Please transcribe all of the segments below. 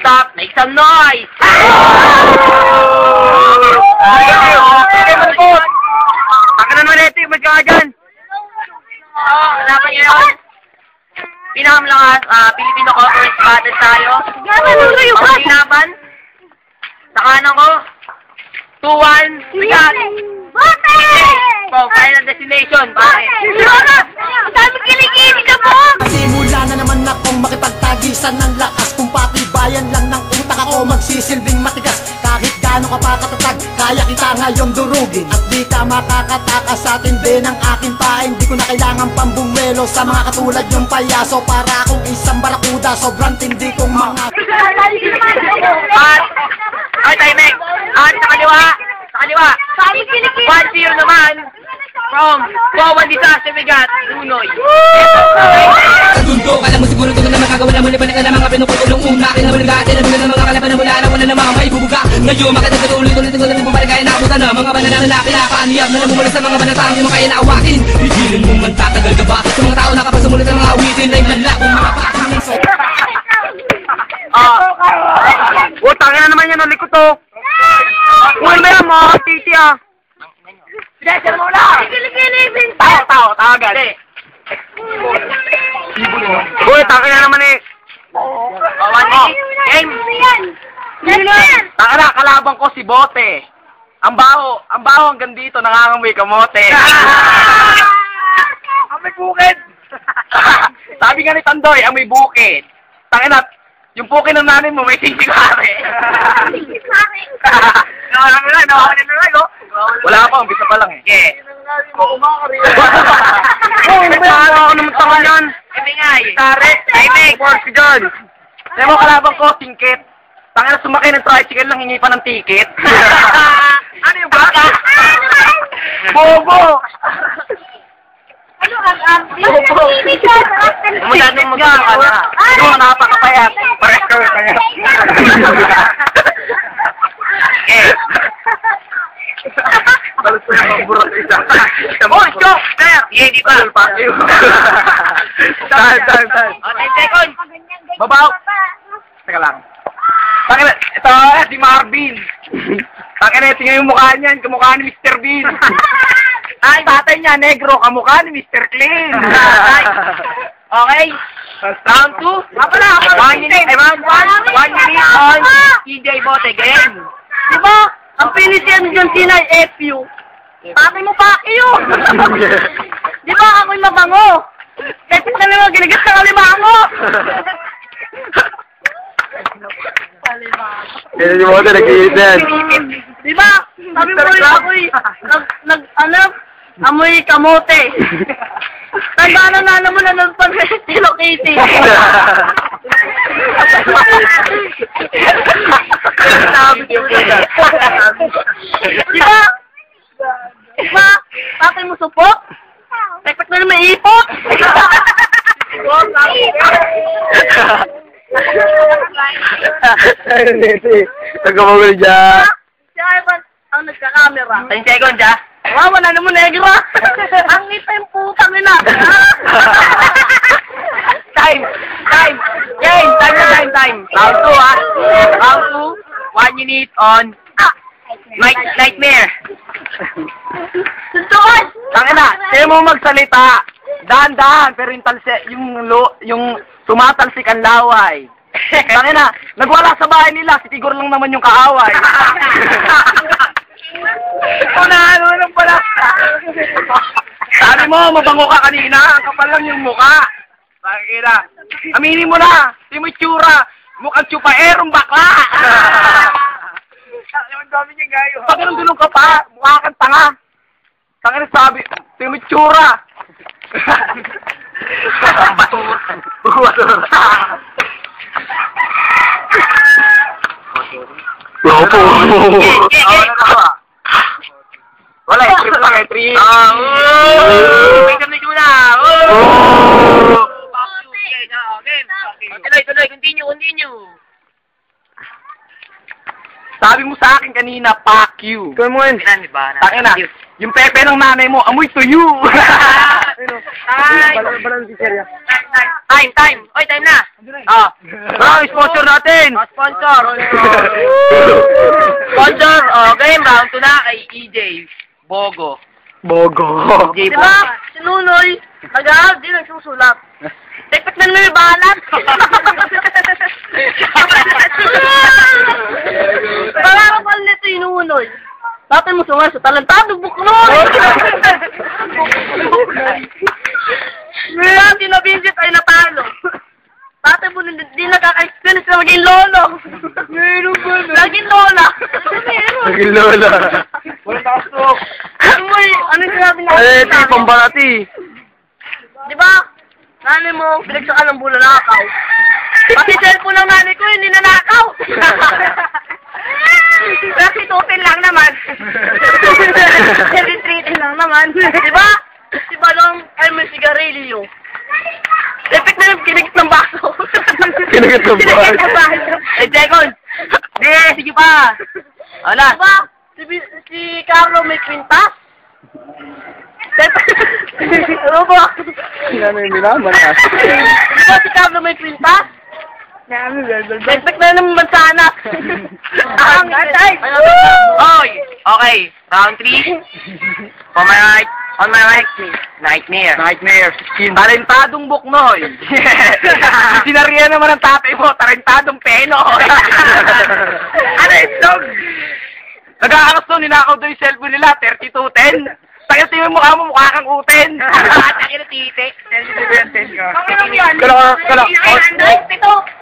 up, make some noise! Baka na naman ito, mag ka dyan! Hanapan nyo yun! Pinakamlakas, Filipino Conference Battle tayo. Panginaban. Sa kanan ko. 2-1. Bigat. Bote! Final destination. Bakit? Sabi kilikili ka po! Simula na naman akong makipagtagisan ng lakas. Kung patibayan lang ng utak ako magsisilbing matigas. Kahit gaano ka pa katatag, kaya kita ngayon durugin. At di ka makakatakas sa tindi ng aking paing. Di ko na kailangan pambumelo sa mga katulad yung payaso. Para akong isang barakuda, sobrang tindi kong mga... Ay, timing! Sa kaliwa! Sa kaliwa! Sabi kilikili! 1-0 naman! From Wawan Disaster Bigat, Nunoy. Katundo, kala mo siguro ito na makagawa mo liban na mga pinupulong una. Kinabaligatin na mga kalaban na mula na wala na mga may bubuga. Ngayon makatagad ulit-ulit ko na bumalik ay nakutan na mga banana na pinakaaniyap na namumula sa mga banatang hindi mo kaya naawakin. Higilin mo man tatagal ka ba? Sa mga tao nakapasumulit ang mga awitin ay manla kung makapasang ng sok. Tangin na naman yan, ang likot to. Uy, ba yan, mga titi ah. Sinasya mo na! Kilikili! Tao, agad. Uy, tangin na naman eh. Game! Tangin na, kalaban ko si Bote. Ang baho hanggang dito, nangangamoy kamote. Amoy bukid! Sabi nga ni Tandoy, amoy bukid. Tangin na, yung pukin ng nanay mo, may singsikare. Wala pa, umpisa pa lang eh. Yeah. Ako naman tangan yan. Sare, timing. Force ko dyan. Sabi mo kalabang ko, tingkit. Tangin na sumakay ng tricycle lang, hingi pa ng ticket. Ano yung baka? Bobo! Ano ang ambi? Masyadong magkaka na. Yung napakapayat. Pares ka kaya. Eh. Balas ko yung burot isa. Oh, stop! Sir! Hindi pa. Tahan. 10 seconds. Babaw. Teka lang. Takina, ito, si Marvin. Takina, tingnan yung mukha niyan. Kamukha ni Mr. Bean. Ay, tatay niya, negro. Kamukha ni Mr. Clean. Okay. Round 2. One minute on TJ Bote game. Diba? Ang pinis yan dyan sila ay FU. Paki mo paki yun. Diba ako'y mabango? Kasi ka naman ginagas ka kalimango. Kaya si Bote, nag-iis yan. Diba? Sabi mo rin ako'y amoy kamote. Tandaan na naman na ng Hello Kitty. Diba? Diba? Bakit mo supok? Tekpak na naman ipok. Nagkamagul dyan. Si Ivan ang nagka-camera. 10 seconds ah. Wala naman negra. Ang ngita yung putang ina. Time. Game. Time. Round 2 ah. Round 2. 1 minute on Nightmare. Suntukan! Tangina, kaya mo magsalita. Dahan-dahan, pero yung tumatalsik ang laway. Tangina, nagwala sa bahay nila, si Tigor lang naman yung kaaway. Ano pala? Sabi mo, mabango ka kanina, ang kapal lang yung mukha. Tangina, aminin mo na, di mo itsura, mukhang chupaerong bakla. Ang dami niya gayo. Pag nandulong ka pa, mukha kang tanga. Tangina sabi, di mo itsura. Basura. Opo. Wala, trip lang eh, trip. May kami muna. Tuloy, continue. Sabi mo sa akin kanina, fuck you. Ikaw mo yun. Tangin na. Yung pepe ng nanay mo, amoy tuyo. Time. Oy, time na. Sponsor natin. Sponsor. Sponsor, game round 2 na kay EJ. Bogo. Bogo. Diba? Si Nunoy, nag-aaral din nagsusulat. Tekpat na may balat. Pagkakapal nito yung Nunoy. Dati mo sunga sa talentado, buknoy! Ngayon, tinabinsit ay natalo. Dati mo hindi nakaka-experience na maging lolo. Meron ba na? Naging lola. Naging lola. Walang takasok. Ano yung sinabi na? Ito, pambalati. Di ba? Nanay mo, pinagsakan ng bulalakaw. Pati cellphone ng nanay ko, hindi nanakaw. Kasi tutin lang naman. Retreatin lang naman. Di ba? Si Balong ay may sigarilyo. Epek na yung kinigit ng baso. Kinigit ng baso. Second. Sige pa. Wala. Diba? Si Carlo may kwintas. Ano ba? Diba si Carlo may kwintas? Epek na ng mansanas. Ang atay. Oy. Okay. Round 3. On my right, Nightmare. Talentadong buknoy. Sinariya naman ang tatay mo, talentadong penoy. Ano itlog? Nag-aakas to, ninakaw doon yung cellphone nila, 3210. Sakit yung mukha mo, mukha kang uten. Sakit na titi.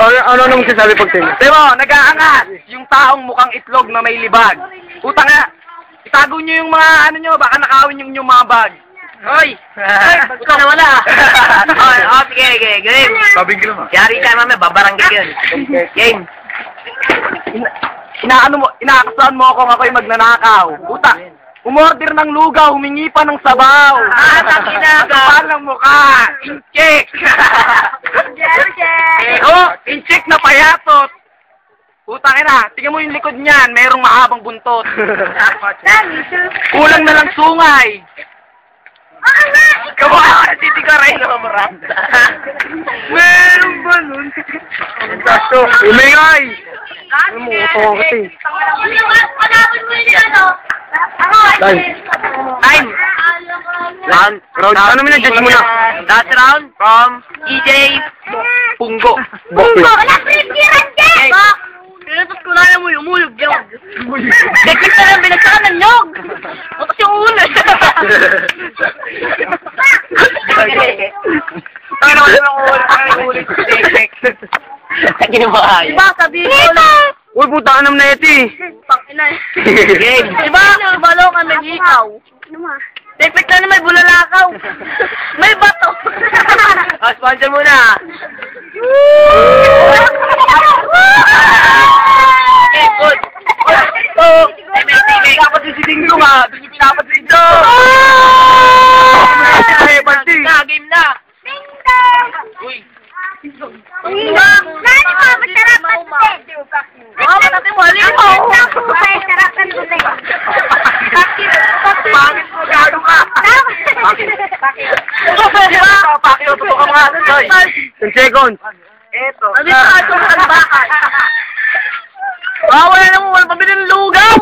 Ano nung sinasabi pag tin? Diba, nag-aangas yung taong mukhang itlog na may libag. Puta nga, itago nyo yung mga ano nyo, baka nakawin yung inyong mga bag. Hoy! Puta na wala. Sige, game. Sabing gila ma. Yari tayo mamaya, babarangay yun. Game. Inaakasahan mo akong ako'y magnanakaw. Puta, umorder ng lugaw, humingi pa ng sabaw. Tangina ka. Kapal ng mukha, incheck. Incheck na payatot. Putang ina, tingnan mo yung likod niyan, mayroong mahabang buntot. Kulang na lang sungay. Kamu ako natitikaray na Miranda. Meron ba nun? Umingay! Ano mo, ito kasi. Time! Round, ano mo na-judge mo na? Last round from EJ Punggo. Okay. Pinatas ko na mo yung umulog yun. Dekit na lang binagsakan ng nyog. Tapos yung ulo. Ano naman ang ulo? Diba sabihin ko lang. Uy, puta ka naman na ito eh. Game. Diba? Balong ka nag-ikaw. Defect na may bulalakaw. May bato. Sponsor muna. Okay, good. Dapat sisiting ko nga. Dapat dito. Game na. Uy. Nani mo, masarap ang steak. Natin mo, halin mo. Masarap ang steak. Pangit mo, gado ka. Diba? Pakyo, totoo ka mga. 10 seconds. Eto. Ano yung mga itong kalbakan? Wala na mo, wala pabili ng lugaw.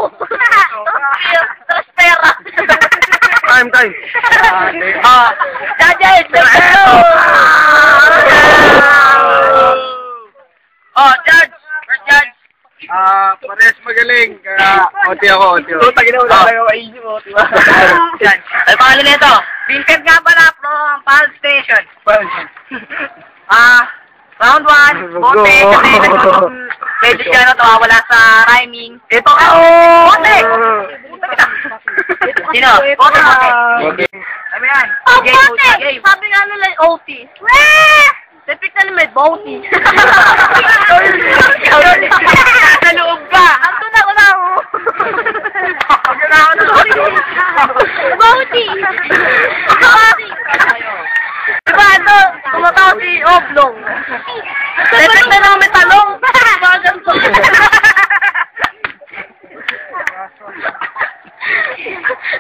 Tapos pera. Time. Judges, judge. First judge. Pares magaling. Kaya, onti ako. Tagi na wala kayo kaisip mo, diba? Yan. Ano pangalan nito? Vincent nga pala from Pal Station. Round 1, bote, kasi medyo siya na to, wala sa rhyming. Ito ka, bote! Sino? Bote. Sabi yan. Game. Sabi nga nila yung OT. Tipik na may bote. Sa loob ka. Anto na una ako. Bote. Diba ito, tumataw si Oblong. Tipik na lang may talong.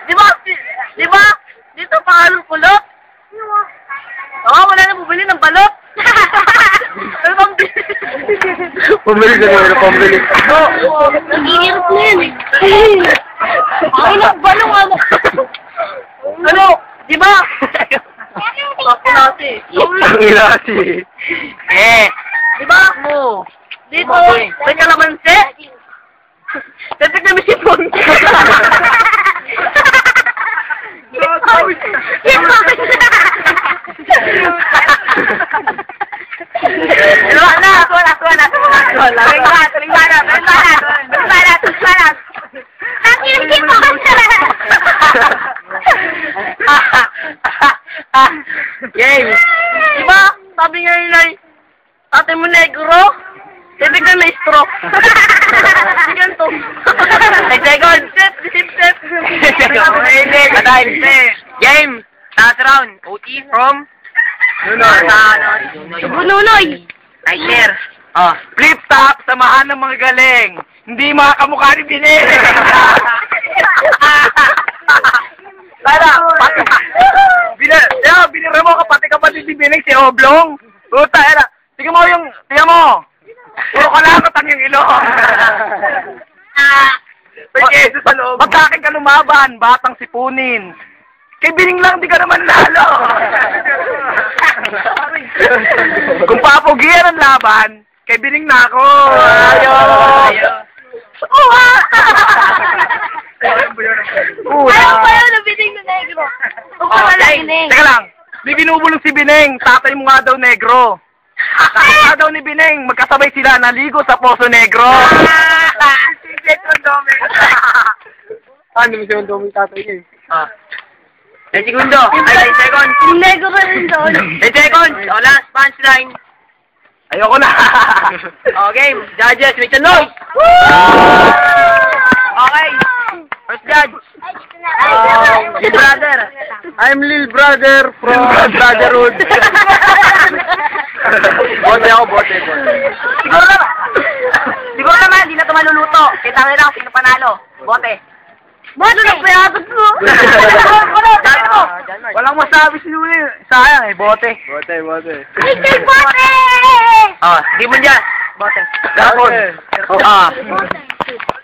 Diba, pambili na yun, pambili. Nag-iirap na yan eh. Ako lang ba nung ano? Ano? Di ba? Ako nasi. Ang ilasi. Eh. Di ba? Dito, may kalamansi. Siyempre kami sipon. Game. Diba? Sabi nga yun ay, ate mo negro, sabi ka may stroke. Sige to. Second. Sip. Game. Last round. OT from Bununoy. Nightmare. Flip top, samahan ng mga galing. Hindi mga kamukha ni Binel. Tara, binira mo kapatid ni Binel, si Oblong. Puta, era. Tingnan mo. Puro kalakat ang yung ilong. Pwede sa loob. Magkakin ka lumaban, batang sipunin. Kay Bining lang, di ka naman lalo. Kung papugian ang laban, kay Bining na ako. Ayaw. Ayaw pa yun, nabiting na negro. Teka lang, may binubulong si Bineng, tatay mo nga daw negro. Tatay nga daw ni Bineng, magkasabay sila, naligo sa Poso Negro. Ano mo siya yung tatay niya eh? 10 segundo. Ay, 10 seconds. Negro rin doon. 10 seconds. O, last punchline. Ayoko na. Okay, judges, make some noise. Okay. First judge. Lil brother. I'm Lil brother from Brotherhood. Bote. Siguro naman, hindi na ito maluluto. Kita nyo lang, sino panalo. Bote. Ba't na payagot mo? Walang masabi si Luli. Sayang eh, bote. Ay, kay bote! Di mo dyan. Bote. Gapon.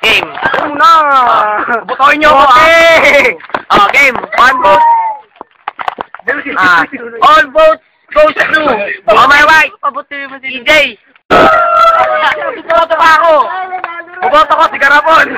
Game. Ano na? Butoy nyo, bote! Game. 1 vote. All votes goes to. On my right. EJ. Buboto pa ako. Buboto ko si Garapon.